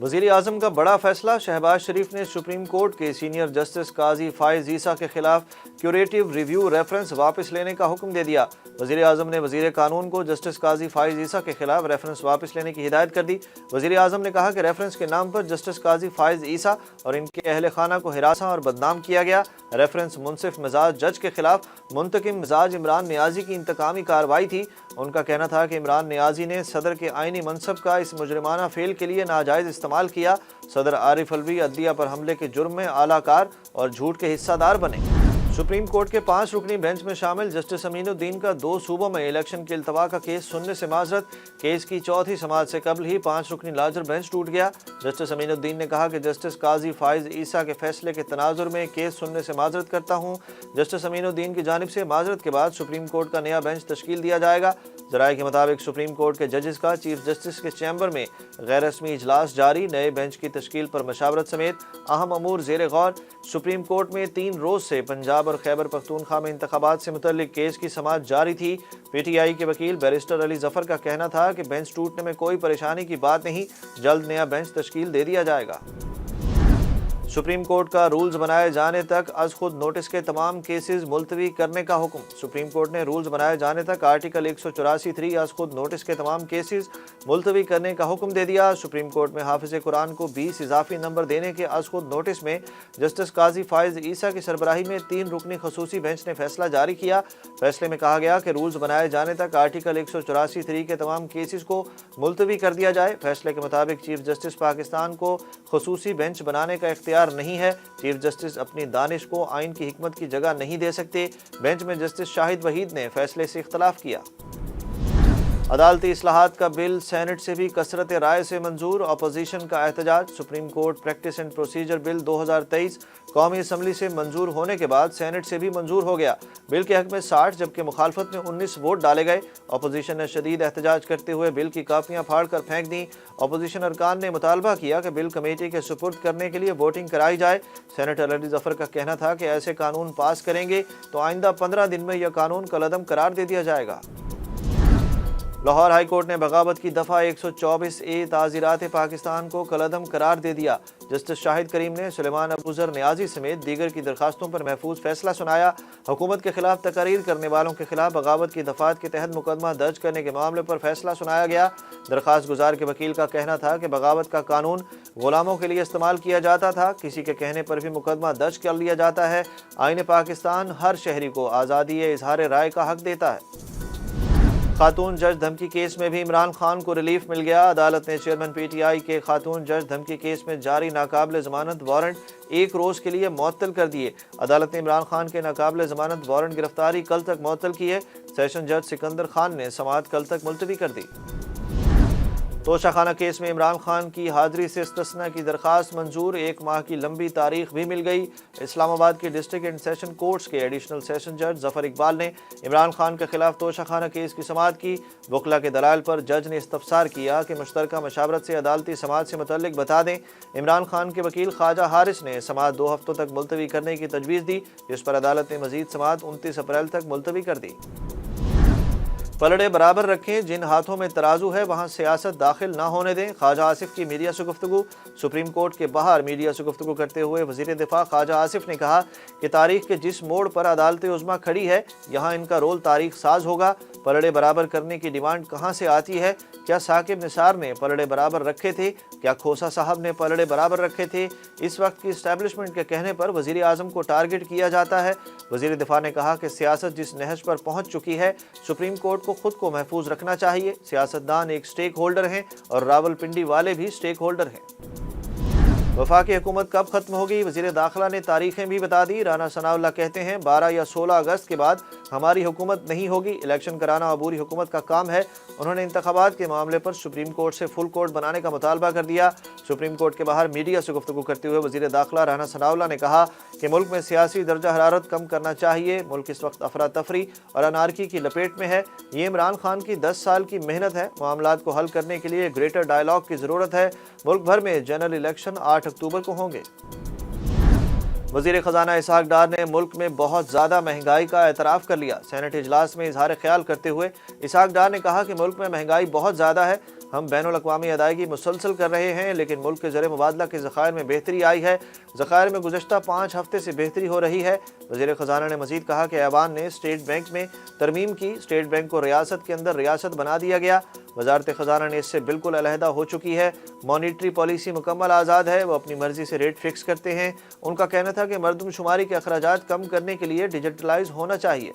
वज़ीर आज़म का बड़ा फैसला। शहबाज शरीफ ने सुप्रीम कोर्ट के सीनियर जस्टिस काजी फाइज ईसा के खिलाफ क्यूरेटिव रिव्यू रेफरेंस वापस लेने का हुक्म दे दिया। वज़ीर आज़म ने वज़ीर कानून को जस्टिस काजी फाइज ईसा के खिलाफ रेफरेंस वापस लेने की हिदायत कर दी। वज़ीर आज़म ने कहा कि रेफरेंस के नाम पर जस्टिस काजी फाइज ईसा और इनके अहल खाना को हिरासा और बदनाम किया गया। रेफरेंस मुनसिफ मिजाज जज के खिलाफ मुंतकिम मिजाज इमरान नियाजी की इंतकामी कार्रवाई थी। उनका कहना था कि इमरान नियाजी ने सदर के आईनी मनसब का इस मुजरिमाना फेल के लिए नाजायज़ इस्तेमाल किया। सदर आरिफ अलवी अदलिया पर हमले के जुर्म में आलाकार और झूठ के हिस्सादार बने। सुप्रीम कोर्ट के 5 रुकनी बेंच में शामिल जस्टिस अमीनुद्दीन का 2 सूबों में इलेक्शन के इल्तवा का केस सुनने से माजरत। केस की चौथी समाअत से कबल ही 5 रुकनी लार्जर बेंच टूट गया। जस्टिस अमीनुद्दीन ने कहा कि जस्टिस काजी फाइज ईसा के फैसले के तनाजुर में केस सुनने से माजरत करता हूँ। जस्टिस अमीनुद्दीन की जानिब से माजरत के बाद सुप्रीम कोर्ट का नया बेंच तश्कील दिया जाएगा। ज़राए के मुताबिक सुप्रीम कोर्ट के जजेस का चीफ जस्टिस के चैम्बर में गैर रस्मी इजलास जारी। नए बेंच की तश्कील पर मशावरत समेत अहम अमूर ज़ेर गौर। सुप्रीम कोर्ट में 3 रोज़ से पंजाब और खैबर पख्तूनख्वा में इंतखाबात से मुतल्लिक केस की समाअत जारी थी। पीटीआई के वकील बैरिस्टर अली जफर का कहना था कि बेंच टूटने में कोई परेशानी की बात नहीं, जल्द नया बेंच तश्कील दे दिया जाएगा। सुप्रीम कोर्ट का रूल्स बनाए जाने तक अज खुद नोटिस के तमाम केसेस मुलतवी करने का हुक्म। सुप्रीम कोर्ट ने रूल्स बनाए जाने तक आर्टिकल 184(3) अज खुद नोटिस के तमाम केसेस मुलतवी करने का हुक्म दे दिया। सुप्रीम कोर्ट में हाफिज कुरान को 20 इजाफी नंबर देने के अज खुद नोटिस में जस्टिस काजी फाइज ईसा की सरबराही में 3 रुकनी खसूसी बेंच ने फैसला जारी किया। फैसले में कहा गया कि रूल्स बनाए जाने तक आर्टिकल 184(3) के तमाम केसेस को मुलतवी कर दिया जाए। फैसले के मुताबिक चीफ जस्टिस पाकिस्तान को खसूसी बेंच बनाने का इख्तियार नहीं है। चीफ जस्टिस अपनी दानिश को आइन की हिकमत की जगह नहीं दे सकते। बेंच में जस्टिस शाहिद वहीद ने फैसले से इख्तलाफ किया। अदालती इस्लाहात का बिल सेनेट से भी कसरत राय से मंजूर। अपोजिशन का एहतजाज। Supreme court practice and procedure bill 2023 कौमी असम्बली से मंजूर होने के बाद सेनेट से भी मंजूर हो गया। बिल के हक में 60 जबकि मुखालफत में 19 वोट डाले गए। अपोजिशन ने शदीद एहतजाज करते हुए बिल की कापियां फाड़ कर फेंक दी। अपोजिशन अरकान ने मुतालबा किया कि बिल कमेटी के सुपुर्द करने के लिए वोटिंग कराई जाए। सेनेटर अली जफर का कहना था कि ऐसे कानून पास करेंगे तो आइंदा 15 दिन में यह कानून कलअदम करार दे दिया जाएगा। लाहौर हाई कोर्ट ने बगावत की दफ़ा 124A ताज़ीरात पाकिस्तान को कलअदम करार दे दिया। जस्टिस शाहिद करीम ने सुलेमान अबूजर नियाजी समेत दीगर की दरखास्तों पर महफूज फैसला सुनाया। हुकूमत के खिलाफ तकारीर करने वालों के खिलाफ बगावत की दफ़ात के तहत मुकदमा दर्ज करने के मामले पर फैसला सुनाया गया। दरखास्त गुजार के वकील का कहना था कि बगावत का कानून गुलामों के लिए इस्तेमाल किया जाता था। किसी के कहने पर भी मुकदमा दर्ज कर लिया जाता है। आईन पाकिस्तान हर शहरी को आज़ादी इजहार राय का हक देता है। खातून जज धमकी केस में भी इमरान खान को रिलीफ मिल गया। अदालत ने चेयरमैन पीटीआई के खातून जज धमकी केस में जारी नाकाबिल जमानत वारंट 1 रोज़ के लिए मुअत्तल कर दिए। अदालत ने इमरान खान के नाकाबिल जमानत वारंट गिरफ्तारी कल तक मुअत्तल की है। सेशन जज सिकंदर खान ने समाअत कल तक मुलतवी कर दी। तोशाखाना केस में इमरान खान की हाजिरी से इस्तिस्ना की दरखास्त मंजूर। 1 माह की लंबी तारीख भी मिल गई। इस्लामाबाद के डिस्ट्रिक्ट एंड सेशन कोर्ट्स के एडिशनल सेशन जज जफर इकबाल ने इमरान खान के खिलाफ तोशाखाना केस की समाअत की। वकला के दलाल पर जज ने इस्तफसार किया कि मुश्तरका मशावरत से अदालती समाअत से मुतल्लिक बता दें। इमरान खान के वकील ख्वाजा हारिस ने समाअत 2 हफ्तों तक मुलतवी करने की तजवीज़ दी, जिस पर अदालत ने मजीद समाअत 29 अप्रैल तक मुलतवी कर दी। पलड़े बराबर रखें, जिन हाथों में तराजू है वहाँ सियासत दाखिल ना होने दें। ख्वाजा आसिफ की मीडिया से गुफ्तगू। सुप्रीम कोर्ट के बाहर मीडिया से गुफ्तगू करते हुए वज़ीर दिफा ख्वाजा आसिफ ने कहा कि तारीख के जिस मोड़ पर अदालत उज़्मा खड़ी है, यहाँ इनका रोल तारीख साज होगा। पलड़े बराबर करने की डिमांड कहाँ से आती है? क्या साकिब निसार ने पलड़े बराबर रखे थे? क्या खोसा साहब ने पलड़े बराबर रखे थे? इस वक्त की इस्टेब्लिशमेंट के कहने पर वज़ीर आज़म को टारगेट किया जाता है। वज़ीर दिफा ने कहा कि सियासत जिस नहज पर पहुँच चुकी है, सुप्रीम कोर्ट को खुद को महफूज रखना चाहिए। सियासतदान एक स्टेक होल्डर हैं और रावलपिंडी वाले भी स्टेक होल्डर हैं। वफाकी हुकूमत कब खत्म होगी? वज़ीर दाखिला ने तारीखें भी बता दी। राना सनाउल्लाह कहते हैं 12 या 16 अगस्त के बाद हमारी हुकूमत नहीं होगी। इलेक्शन कराना अबूरी हुकूमत का काम है। उन्होंने इंतखाबात के मामले पर सुप्रीम कोर्ट से फुल कोर्ट बनाने का मुतालबा कर दिया। सुप्रीम कोर्ट के बाहर मीडिया से गुफ्तगू करते हुए वज़ीर दाखिला राना सनाउल्लाह ने कहा कि मुल्क में सियासी दर्जा हरारत कम करना चाहिए। मुल्क इस वक्त अफरा तफरी और अनारकी की लपेट में है। ये इमरान खान की 10 साल की मेहनत है। मामलात को हल करने के लिए ग्रेटर डायलॉग की ज़रूरत है। मुल्क भर में जनरल इलेक्शन 8 अक्टूबर को होंगे। वज़ीर ख़जाना इसहाक डार ने मुल्क में बहुत ज़्यादा महंगाई का एतराफ़ कर लिया। सेनेट इजलास में इजहार ख्याल करते हुए इसहाक डार ने कहा कि मुल्क में महंगाई बहुत ज़्यादा है। ہم بین الاقوامی ادائیگی مسلسل کر رہے ہیں، لیکن ملک کے زر مبادلہ کے ذخائر میں بہتری آئی ہے۔ ذخائر میں گزشتہ 5 ہفتے سے بہتری ہو رہی ہے۔ وزیر خزانہ نے مزید کہا کہ ایوان نے اسٹیٹ بینک میں ترمیم کی، اسٹیٹ بینک کو ریاست کے اندر ریاست بنا دیا گیا۔ وزارت خزانہ نے اس سے بالکل علیحدہ ہو چکی ہے۔ مانیٹری پالیسی مکمل آزاد ہے، وہ اپنی مرضی سے ریٹ فکس کرتے ہیں۔ ان کا کہنا تھا کہ مردم شماری کے اخراجات کم کرنے کے لیے ڈیجیٹلائز ہونا چاہیے۔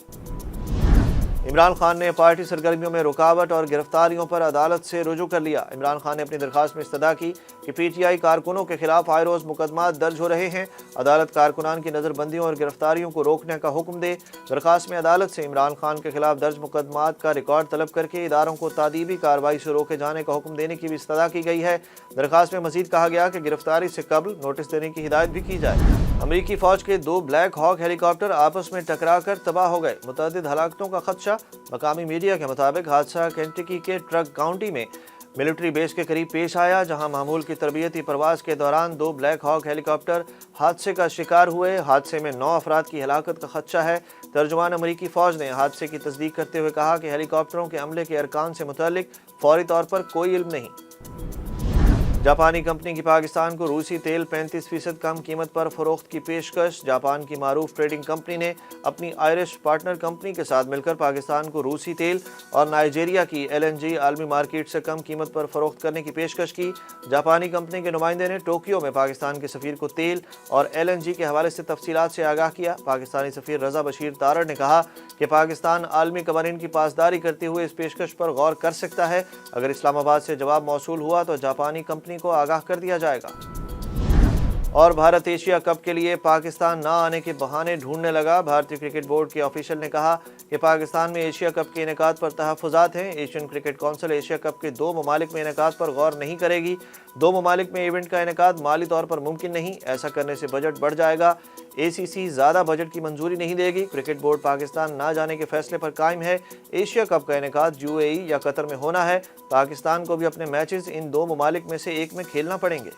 عمران خان نے پارٹی سرگرمیوں میں رکاوٹ اور گرفتاریوں پر عدالت سے رجوع کر لیا۔ عمران خان نے اپنی درخواست میں استدعا کی کہ پی ٹی آئی کارکنوں کے خلاف آئے روز مقدمات درج ہو رہے ہیں، عدالت کارکنان کی نظر بندیوں اور گرفتاریوں کو روکنے کا حکم دے۔ درخواست میں عدالت سے عمران خان کے خلاف درج مقدمات کا ریکارڈ طلب کر کے اداروں کو تادیبی کارروائی سے روکے جانے کا حکم دینے کی بھی استدعا کی گئی ہے۔ درخواست میں مزید کہا گیا کہ گرفتاری سے قبل نوٹس دینے کی ہدایت بھی کی جائے۔ امریکی فوج کے 2 بلیک ہاک ہیلی کاپٹر آپس میں ٹکرا کر تباہ ہو گئے، متعدد ہلاکتوں کا خدشہ۔ مقامی میڈیا کے مطابق حادثہ کینٹکی کے ٹرک کاؤنٹی میں ملٹری بیس کے قریب پیش آیا، جہاں معمول کی تربیتی پرواز کے دوران 2 بلیک ہاک ہیلی کاپٹر حادثے کا شکار ہوئے۔ حادثے میں 9 افراد کی ہلاکت کا خدشہ ہے۔ ترجمان امریکی فوج نے حادثے کی تصدیق کرتے ہوئے کہا کہ ہیلی کاپٹروں کے عملے کے ارکان سے متعلق فوری طور پر کوئی علم نہیں۔ جاپانی کمپنی کی پاکستان کو روسی تیل 35% کم قیمت پر فروخت کی پیشکش۔ جاپان کی معروف ٹریڈنگ کمپنی نے اپنی آئرش پارٹنر کمپنی کے ساتھ مل کر پاکستان کو روسی تیل اور نائجیریا کی LNG عالمی مارکیٹ سے کم قیمت پر فروخت کرنے کی پیشکش کی۔ جاپانی کمپنی کے نمائندے نے ٹوکیو میں پاکستان کے سفیر کو تیل اور LNG کے حوالے سے تفصیلات سے آگاہ کیا۔ پاکستانی سفیر رضا بشیر تارڑ نے کہا کہ پاکستان عالمی قوانین کی پاسداری کرتے ہوئے اس پیشکش پر غور کر سکتا ہے۔ اگر اسلام آباد سے جواب موصول ہوا تو جاپانی کمپنی کو آگاہ کر دیا جائے گا۔ اور بھارت ایشیا کپ کے لیے پاکستان نہ آنے کے بہانے ڈھونڈنے لگا۔ بھارتی کرکٹ بورڈ کے آفیشل نے کہا کہ پاکستان میں ایشیا کپ کے انعقاد پر تحفظات ہیں۔ Asian cricket council Asia cup کے 2 ممالک میں انعقاد پر غور نہیں کرے گی۔ 2 ممالک میں ایونٹ کا انعقاد مالی طور پر ممکن نہیں، ایسا کرنے سے بجٹ بڑھ جائے گا۔ ACC زیادہ بجٹ کی منظوری نہیں دے گی۔ کرکٹ بورڈ پاکستان نہ جانے کے فیصلے پر قائم ہے۔ ایشیا کپ کا انعقاد UAE یا قطر میں ہونا ہے۔ پاکستان کو بھی اپنے میچز ان 2 ممالک میں سے ایک میں کھیلنا پڑیں گے۔